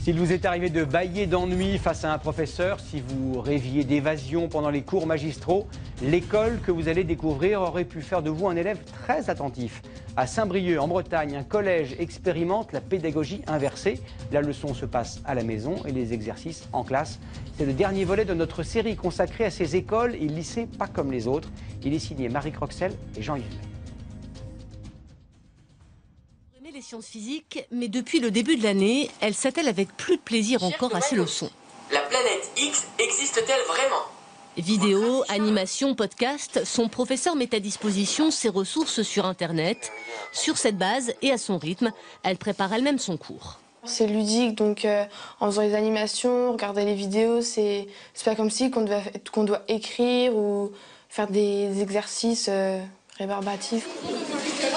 S'il vous est arrivé de bâiller d'ennui face à un professeur, si vous rêviez d'évasion pendant les cours magistraux, l'école que vous allez découvrir aurait pu faire de vous un élève très attentif. À Saint-Brieuc, en Bretagne, un collège expérimente la pédagogie inversée. La leçon se passe à la maison et les exercices en classe. C'est le dernier volet de notre série consacrée à ces écoles et lycées pas comme les autres. Il est signé Marie Croxel et Jean-Yves May. Les sciences physiques, mais depuis le début de l'année, elle s'attelle avec plus de plaisir encore à ses leçons. La planète X existe-t-elle vraiment ? Vidéos, animations, podcasts, son professeur met à disposition ses ressources sur Internet. Sur cette base et à son rythme, elle prépare elle-même son cours. C'est ludique, donc en faisant les animations, regarder les vidéos, c'est pas comme si qu'on doit écrire ou faire des exercices rébarbatifs.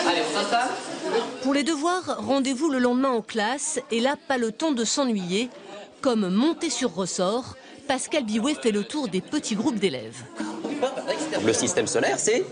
Allez, on s'installe ? Pour les devoirs, rendez-vous le lendemain en classe et là, pas le temps de s'ennuyer. Comme monter sur ressort, Pascal Biouet fait le tour des petits groupes d'élèves. Le système solaire, c'est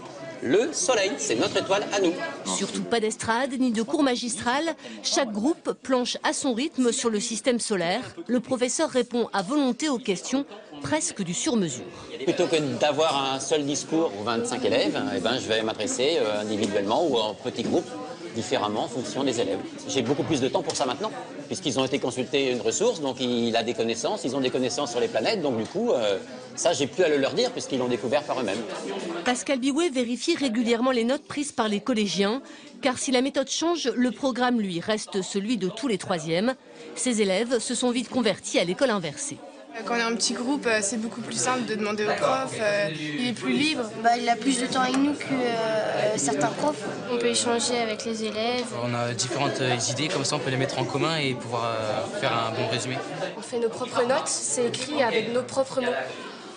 le soleil, c'est notre étoile à nous. Surtout pas d'estrade ni de cours magistral. Chaque groupe planche à son rythme sur le système solaire. Le professeur répond à volonté aux questions, presque du sur-mesure. Plutôt que d'avoir un seul discours aux 25 élèves, je vais m'adresser individuellement ou en petits groupes, différemment en fonction des élèves. J'ai beaucoup plus de temps pour ça maintenant, puisqu'ils ont été consulter une ressource, donc il a des connaissances, ils ont des connaissances sur les planètes, donc du coup, ça j'ai plus à le leur dire puisqu'ils l'ont découvert par eux-mêmes. Pascal Biouet vérifie régulièrement les notes prises par les collégiens, car si la méthode change, le programme lui reste celui de tous les troisièmes. Ces élèves se sont vite convertis à l'école inversée. Quand on est un petit groupe, c'est beaucoup plus simple de demander au prof, il est plus libre. Il a plus de temps avec nous que certains profs. On peut échanger avec les élèves. On a différentes idées, comme ça on peut les mettre en commun et pouvoir faire un bon résumé. On fait nos propres notes, c'est écrit avec nos propres mots.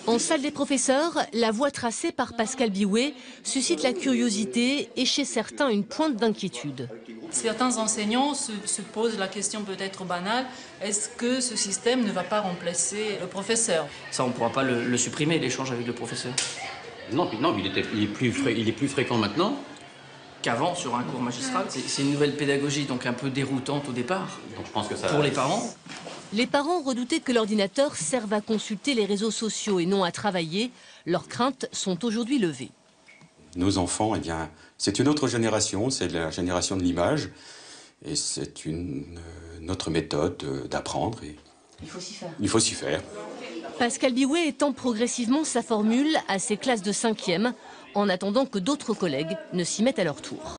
En salle des professeurs, la voie tracée par Pascal Biouet suscite la curiosité et chez certains une pointe d'inquiétude. Certains enseignants se posent la question peut-être banale, est-ce que ce système ne va pas remplacer le professeur ? Ça on ne pourra pas le supprimer, l'échange avec le professeur. Non, il est plus fréquent maintenant Qu'avant sur un cours magistral. C'est une nouvelle pédagogie, donc un peu déroutante au départ. Donc je pense que ça... Pour les parents. Les parents redoutaient que l'ordinateur serve à consulter les réseaux sociaux et non à travailler. Leurs craintes sont aujourd'hui levées. Nos enfants, c'est une autre génération, c'est la génération de l'image. Et c'est notre méthode d'apprendre. Il faut s'y faire. Il faut s'y faire. Pascal Biouet étend progressivement sa formule à ses classes de 5e, en attendant que d'autres collègues ne s'y mettent à leur tour.